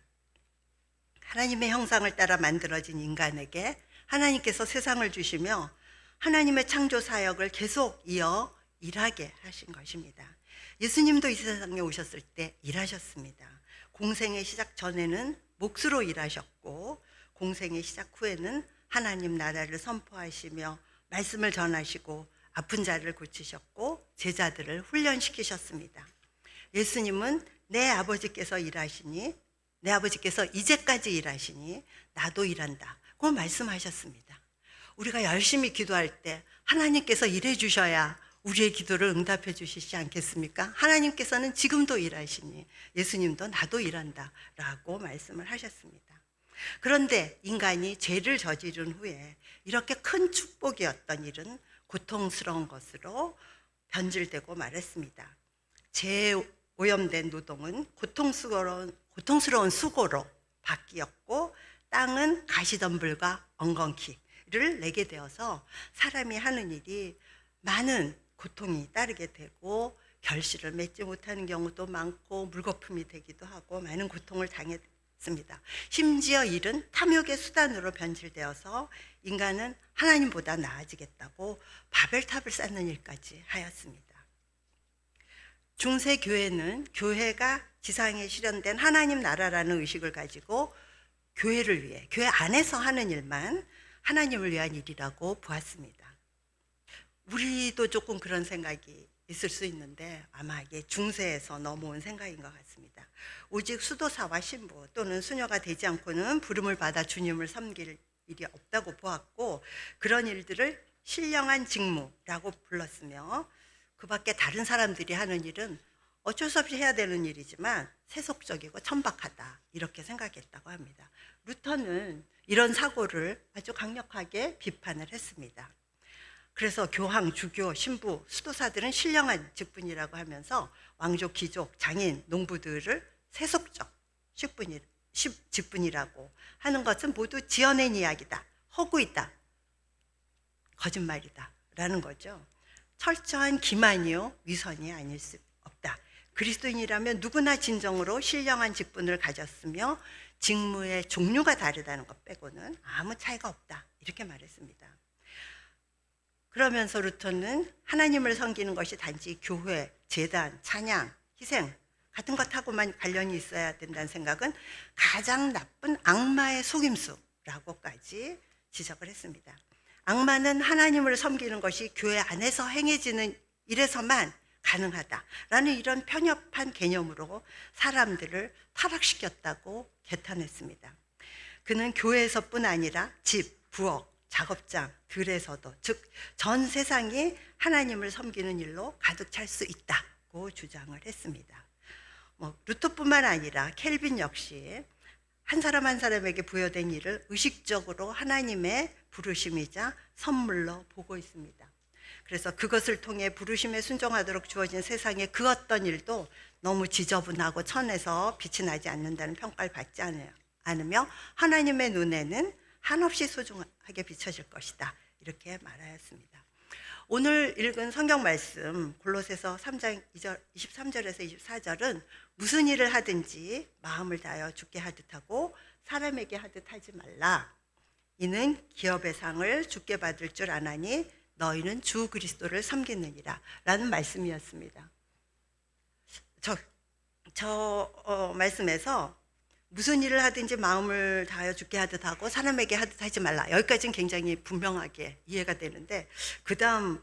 하나님의 형상을 따라 만들어진 인간에게 하나님께서 세상을 주시며 하나님의 창조 사역을 계속 이어 일하게 하신 것입니다. 예수님도 이 세상에 오셨을 때 일하셨습니다. 공생의 시작 전에는 몫으로 일하셨고, 공생의 시작 후에는 하나님 나라를 선포하시며 말씀을 전하시고 아픈 자를 고치셨고 제자들을 훈련시키셨습니다. 예수님은 내 아버지께서 이제까지 일하시니 나도 일한다, 그 말씀하셨습니다. 우리가 열심히 기도할 때 하나님께서 일해 주셔야 우리의 기도를 응답해 주시지 않겠습니까? 하나님께서는 지금도 일하시니 예수님도 나도 일한다 라고 말씀을 하셨습니다. 그런데 인간이 죄를 저지른 후에 이렇게 큰 축복이었던 일은 고통스러운 것으로 변질되고 말았습니다. 죄에 오염된 노동은 고통스러운 수고로 바뀌었고, 땅은 가시덤불과 엉겅퀴를 내게 되어서 사람이 하는 일이 많은 고통이 따르게 되고, 결실을 맺지 못하는 경우도 많고 물거품이 되기도 하고 많은 고통을 당했습니다. 심지어 일은 탐욕의 수단으로 변질되어서 인간은 하나님보다 나아지겠다고 바벨탑을 쌓는 일까지 하였습니다. 중세 교회는 교회가 지상에 실현된 하나님 나라라는 의식을 가지고 교회를 위해, 교회 안에서 하는 일만 하나님을 위한 일이라고 보았습니다. 우리도 조금 그런 생각이 있을 수 있는데 아마 이게 중세에서 넘어온 생각인 것 같습니다. 오직 수도사와 신부 또는 수녀가 되지 않고는 부름을 받아 주님을 섬길 일이 없다고 보았고, 그런 일들을 신령한 직무라고 불렀으며, 그 밖에 다른 사람들이 하는 일은 어쩔 수 없이 해야 되는 일이지만 세속적이고 천박하다, 이렇게 생각했다고 합니다. 루터는 이런 사고를 아주 강력하게 비판을 했습니다. 그래서 교황, 주교, 신부, 수도사들은 신령한 직분이라고 하면서 왕족, 귀족, 장인, 농부들을 세속적 직분이라고 하는 것은 모두 지어낸 이야기다, 허구이다, 거짓말이다 라는 거죠. 철저한 기만이요 위선이 아닐 수 없다. 그리스도인이라면 누구나 진정으로 신령한 직분을 가졌으며 직무의 종류가 다르다는 것 빼고는 아무 차이가 없다, 이렇게 말했습니다. 그러면서 루터는 하나님을 섬기는 것이 단지 교회, 제단, 찬양, 희생 같은 것하고만 관련이 있어야 된다는 생각은 가장 나쁜 악마의 속임수라고까지 지적을 했습니다. 악마는 하나님을 섬기는 것이 교회 안에서 행해지는 일에서만 가능하다라는 이런 편협한 개념으로 사람들을 타락시켰다고 개탄했습니다. 그는 교회에서뿐 아니라 집, 부엌, 작업장, 들에서도, 즉 전 세상이 하나님을 섬기는 일로 가득 찰 수 있다고 주장을 했습니다. 루터뿐만 아니라 켈빈 역시 한 사람 한 사람에게 부여된 일을 의식적으로 하나님의 부르심이자 선물로 보고 있습니다. 그래서 그것을 통해 부르심에 순종하도록 주어진 세상의 그 어떤 일도 너무 지저분하고 천해서 빛이 나지 않는다는 평가를 받지 않으며 하나님의 눈에는 한없이 소중하게 비춰질 것이다, 이렇게 말하였습니다. 오늘 읽은 성경 말씀 골로새서 3장 23절에서 24절은 무슨 일을 하든지 마음을 다하여 주께 하듯 하고 사람에게 하듯 하지 말라. 이는 기업의 상을 주께 받을 줄 아나니 너희는 주 그리스도를 섬기느니라 라는 말씀이었습니다. 말씀에서 무슨 일을 하든지 마음을 다하여 주께 하듯 하고 사람에게 하듯 하지 말라, 여기까지는 굉장히 분명하게 이해가 되는데, 그 다음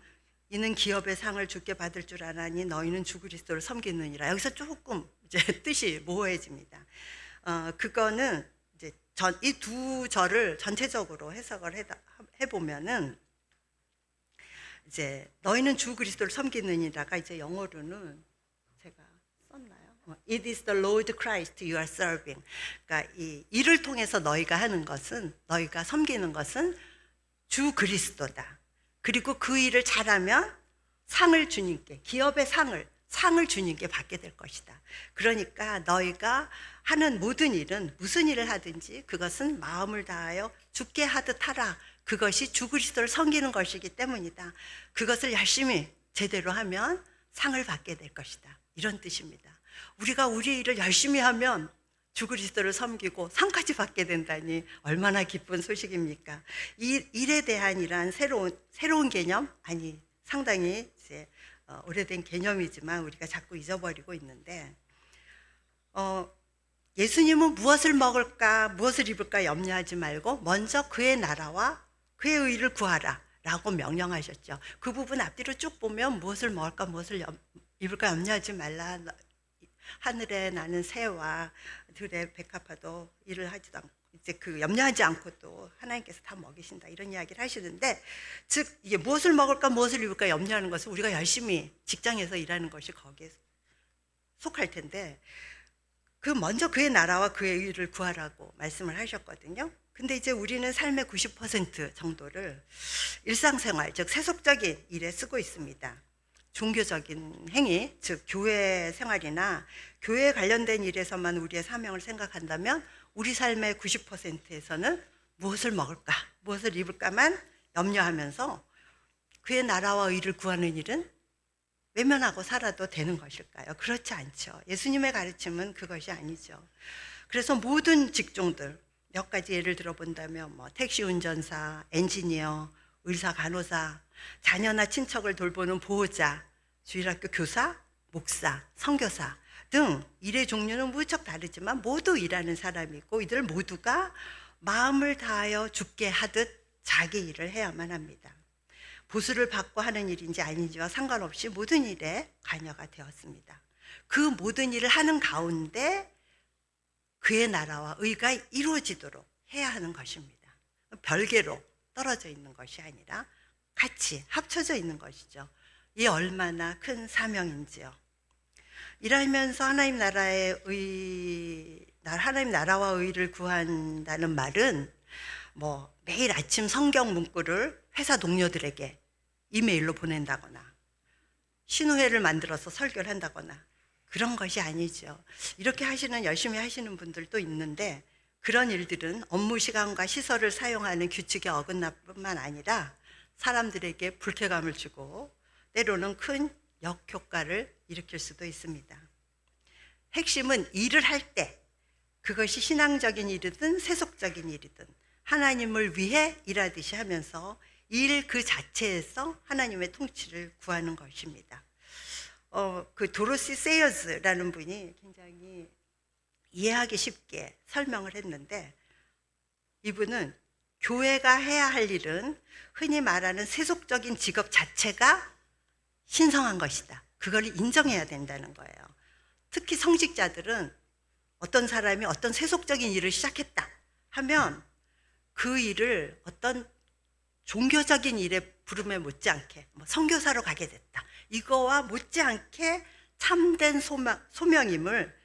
이는 기업의 상을 주께 받을 줄 아나니 너희는 주 그리스도를 섬기느니라, 여기서 조금 이제 뜻이 모호해집니다. 그거는 이제 이 두 절을 전체적으로 해석을 해보면은 이제 너희는 주 그리스도를 섬기느니라가 이제 영어로는 제가 썼나요? It is the Lord Christ you are serving. 그러니까 이 일을 통해서 너희가 하는 것은, 너희가 섬기는 것은 주 그리스도다. 그리고 그 일을 잘하면 상을 주님께, 기업의 상을 주님께 받게 될 것이다. 그러니까 너희가 하는 모든 일은, 무슨 일을 하든지 그것은 마음을 다하여 주께 하듯 하라. 그것이 주 그리스도를 섬기는 것이기 때문이다. 그것을 열심히 제대로 하면 상을 받게 될 것이다, 이런 뜻입니다. 우리가 우리 일을 열심히 하면 주 그리스도를 섬기고 상까지 받게 된다니 얼마나 기쁜 소식입니까? 이 일에 대한 이러한 새로운 개념, 아니 상당히 이제 오래된 개념이지만 우리가 자꾸 잊어버리고 있는데, 예수님은 무엇을 먹을까, 무엇을 입을까 염려하지 말고 먼저 그의 나라와 그의 의를 구하라 라고 명령하셨죠. 그 부분 앞뒤로 쭉 보면 무엇을 먹을까, 무엇을 입을까 염려하지 말라, 하늘에 나는 새와 들의 백합화도 일을 하지도 않고 이제 그 염려하지 않고도 하나님께서 다 먹이신다, 이런 이야기를 하시는데, 즉 이게 무엇을 먹을까 무엇을 입을까 염려하는 것은 우리가 열심히 직장에서 일하는 것이 거기에 속할 텐데, 그 먼저 그의 나라와 그의 의를 구하라고 말씀을 하셨거든요. 근데 이제 우리는 삶의 90% 정도를 일상생활, 즉 세속적인 일에 쓰고 있습니다. 종교적인 행위, 즉 교회 생활이나 교회에 관련된 일에서만 우리의 사명을 생각한다면 우리 삶의 90%에서는 무엇을 먹을까, 무엇을 입을까만 염려하면서 그의 나라와 의를 구하는 일은 외면하고 살아도 되는 것일까요? 그렇지 않죠. 예수님의 가르침은 그것이 아니죠. 그래서 모든 직종들, 몇 가지 예를 들어본다면 택시 운전사, 엔지니어, 의사, 간호사, 자녀나 친척을 돌보는 보호자, 주일학교 교사, 목사, 선교사 등 일의 종류는 무척 다르지만 모두 일하는 사람이 있고, 이들 모두가 마음을 다하여 주께 하듯 자기 일을 해야만 합니다. 보수를 받고 하는 일인지 아닌지와 상관없이 모든 일에 관여가 되었습니다. 그 모든 일을 하는 가운데 그의 나라와 의가 이루어지도록 해야 하는 것입니다. 별개로 떨어져 있는 것이 아니라 같이 합쳐져 있는 것이죠. 이 얼마나 큰 사명인지요. 이러면서 하나님 나라와 의를 구한다는 말은 매일 아침 성경 문구를 회사 동료들에게 이메일로 보낸다거나 신우회를 만들어서 설교를 한다거나 그런 것이 아니죠. 이렇게 열심히 하시는 분들도 있는데, 그런 일들은 업무 시간과 시설을 사용하는 규칙에 어긋날 뿐만 아니라 사람들에게 불쾌감을 주고 때로는 큰 역효과를 일으킬 수도 있습니다. 핵심은 일을 할 때, 그것이 신앙적인 일이든 세속적인 일이든 하나님을 위해 일하듯이 하면서 일 그 자체에서 하나님의 통치를 구하는 것입니다. 그 도로시 세이어즈라는 분이 굉장히 이해하기 쉽게 설명을 했는데, 이분은 교회가 해야 할 일은 흔히 말하는 세속적인 직업 자체가 신성한 것이다, 그걸 인정해야 된다는 거예요. 특히 성직자들은 어떤 사람이 어떤 세속적인 일을 시작했다 하면 그 일을 어떤 종교적인 일에 부름에 못지않게 선교사로 가게 됐다. 이거와 못지않게 참된 소명임을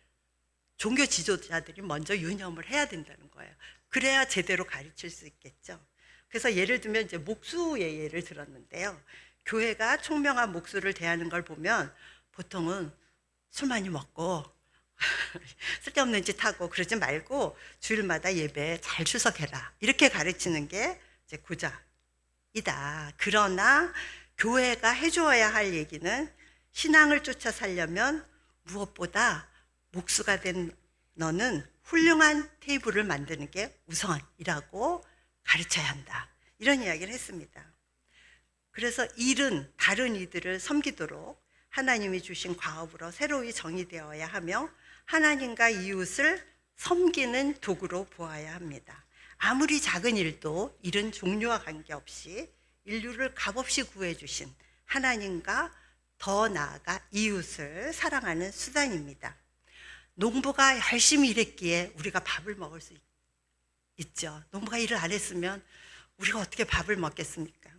종교 지도자들이 먼저 유념을 해야 된다는 거예요. 그래야 제대로 가르칠 수 있겠죠. 그래서 예를 들면 이제 목수의 예를 들었는데요. 교회가 총명한 목수를 대하는 걸 보면 보통은 술 많이 먹고 쓸데없는 짓 하고 그러지 말고 주일마다 예배에 잘 출석해라. 이렇게 가르치는 게 이제 고작이다. 그러나 교회가 해주어야 할 얘기는 신앙을 쫓아 살려면 무엇보다 목수가 된 너는 훌륭한 테이블을 만드는 게 우선이라고 가르쳐야 한다. 이런 이야기를 했습니다. 그래서 일은 다른 이들을 섬기도록 하나님이 주신 과업으로 새로이 정의되어야 하며 하나님과 이웃을 섬기는 도구로 보아야 합니다. 아무리 작은 일도 일은 종류와 관계없이 인류를 값없이 구해주신 하나님과 더 나아가 이웃을 사랑하는 수단입니다. 농부가 열심히 일했기에 우리가 밥을 먹을 수 있죠. 농부가 일을 안 했으면 우리가 어떻게 밥을 먹겠습니까?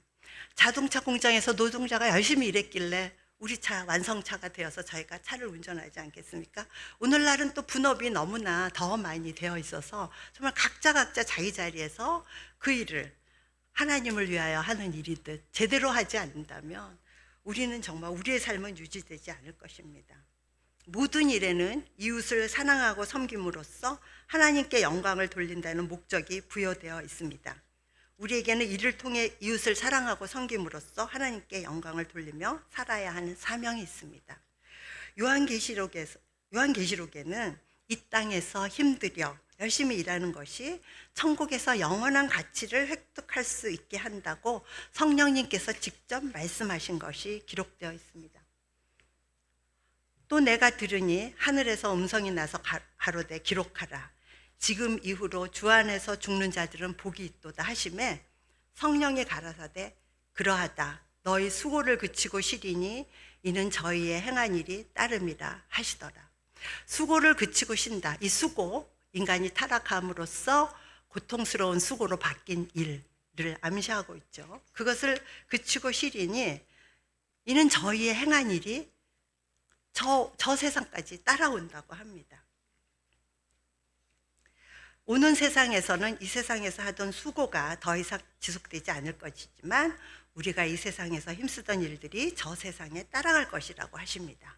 자동차 공장에서 노동자가 열심히 일했길래 우리 차 완성차가 되어서 저희가 차를 운전하지 않겠습니까? 오늘날은 또 분업이 너무나 더 많이 되어 있어서 정말 각자 자기 자리에서 그 일을 하나님을 위하여 하는 일이듯 제대로 하지 않는다면 우리는 정말 우리의 삶은 유지되지 않을 것입니다. 모든 일에는 이웃을 사랑하고 섬김으로써 하나님께 영광을 돌린다는 목적이 부여되어 있습니다. 우리에게는 이를 통해 이웃을 사랑하고 섬김으로써 하나님께 영광을 돌리며 살아야 하는 사명이 있습니다. 요한계시록에는 이 땅에서 힘들여 열심히 일하는 것이 천국에서 영원한 가치를 획득할 수 있게 한다고 성령님께서 직접 말씀하신 것이 기록되어 있습니다. 또 내가 들으니 하늘에서 음성이 나서 가로되 기록하라. 지금 이후로 주 안에서 죽는 자들은 복이 있도다 하시매 성령이 가라사대 그러하다. 너희 수고를 그치고 쉬리니 이는 저희의 행한 일이 따름이라 하시더라. 수고를 그치고 쉰다. 이 수고, 인간이 타락함으로써 고통스러운 수고로 바뀐 일을 암시하고 있죠. 그것을 그치고 쉬리니 이는 저희의 행한 일이 저 세상까지 따라온다고 합니다. 오는 세상에서는 이 세상에서 하던 수고가 더 이상 지속되지 않을 것이지만 우리가 이 세상에서 힘쓰던 일들이 저 세상에 따라갈 것이라고 하십니다.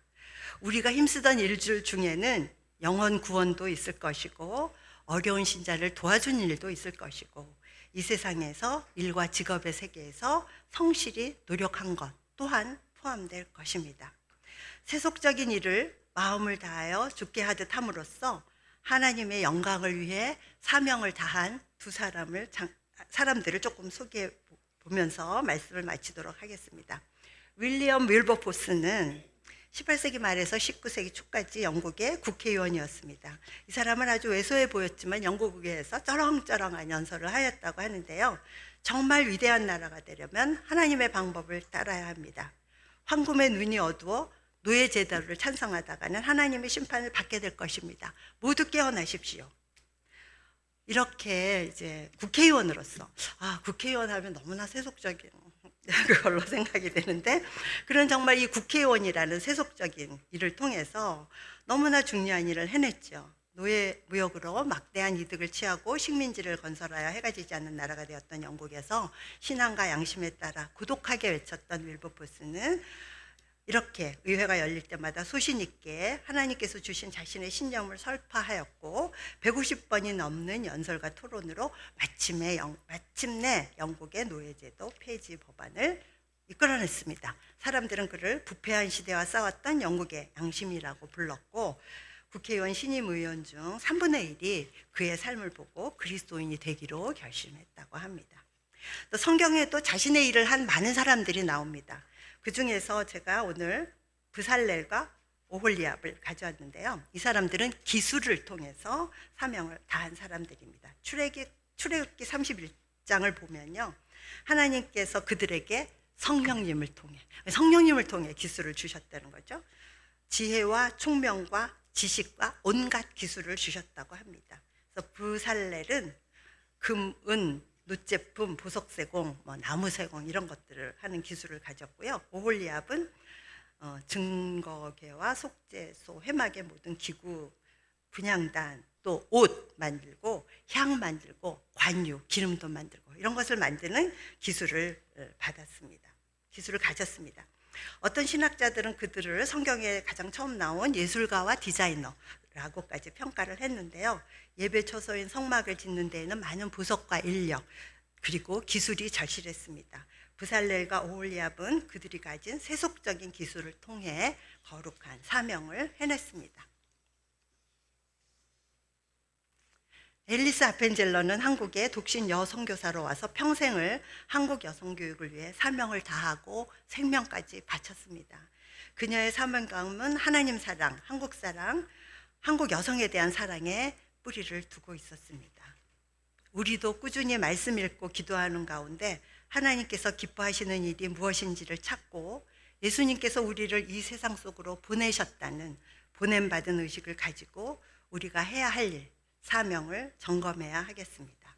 우리가 힘쓰던 일들 중에는 영혼 구원도 있을 것이고 어려운 신자를 도와준 일도 있을 것이고 이 세상에서 일과 직업의 세계에서 성실히 노력한 것 또한 포함될 것입니다. 세속적인 일을 마음을 다하여 죽게 하듯 함으로써 하나님의 영광을 위해 사명을 다한 두 사람들을 조금 소개해 보면서 말씀을 마치도록 하겠습니다. 윌리엄 윌버포스는 18세기 말에서 19세기 초까지 영국의 국회의원이었습니다. 이 사람은 아주 왜소해 보였지만 영국에서 쩌렁쩌렁한 연설을 하였다고 하는데요. 정말 위대한 나라가 되려면 하나님의 방법을 따라야 합니다. 황금의 눈이 어두워 노예 제도를 찬성하다가는 하나님의 심판을 받게 될 것입니다. 모두 깨어나십시오. 이렇게 이제 국회의원으로서 국회의원 하면 너무나 세속적인 그걸로 생각이 되는데 그런 정말 이 국회의원이라는 세속적인 일을 통해서 너무나 중요한 일을 해냈죠. 노예 무역으로 막대한 이득을 취하고 식민지를 건설하여 해가 지지 않는 나라가 되었던 영국에서 신앙과 양심에 따라 고독하게 외쳤던 윌버포스는 이렇게 의회가 열릴 때마다 소신 있게 하나님께서 주신 자신의 신념을 설파하였고 150번이 넘는 연설과 토론으로 마침내 영국의 노예제도 폐지 법안을 이끌어냈습니다. 사람들은 그를 부패한 시대와 싸웠던 영국의 양심이라고 불렀고 국회의원 신임 의원 중 3분의 1이 그의 삶을 보고 그리스도인이 되기로 결심했다고 합니다. 또 성경에도 자신의 일을 한 많은 사람들이 나옵니다. 그 중에서 제가 오늘 브살렐과 오홀리압을 가져왔는데요. 이 사람들은 기술을 통해서 사명을 다한 사람들입니다. 출애굽기 31장을 보면요. 하나님께서 그들에게 성령님을 통해 기술을 주셨다는 거죠. 지혜와 총명과 지식과 온갖 기술을 주셨다고 합니다. 그래서 부살렐은 금, 은, 놋제품, 보석세공, 나무세공 이런 것들을 하는 기술을 가졌고요. 오홀리압은 증거계와 속죄소, 회막의 모든 기구, 분향단, 또 옷 만들고 향 만들고 관유, 기름도 만들고 이런 것을 만드는 기술을 가졌습니다. 어떤 신학자들은 그들을 성경에 가장 처음 나온 예술가와 디자이너라고까지 평가를 했는데요. 예배 처소인 성막을 짓는 데에는 많은 부석과 인력 그리고 기술이 절실했습니다. 부살렐과 오홀리압은 그들이 가진 세속적인 기술을 통해 거룩한 사명을 해냈습니다. 앨리스 아펜젤러는 한국에 독신 여성교사로 와서 평생을 한국 여성교육을 위해 사명을 다하고 생명까지 바쳤습니다. 그녀의 사명감은 하나님 사랑, 한국 사랑, 한국 여성에 대한 사랑에 뿌리를 두고 있었습니다. 우리도 꾸준히 말씀 읽고 기도하는 가운데 하나님께서 기뻐하시는 일이 무엇인지를 찾고 예수님께서 우리를 이 세상 속으로 보내셨다는 보냄받은 의식을 가지고 우리가 해야 할 일, 사명을 점검해야 하겠습니다.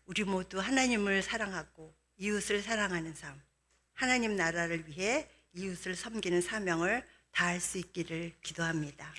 우리 모두 하나님을 사랑하고 이웃을 사랑하는 삶, 하나님 나라를 위해 이웃을 섬기는 사명을 다할 수 있기를 기도합니다.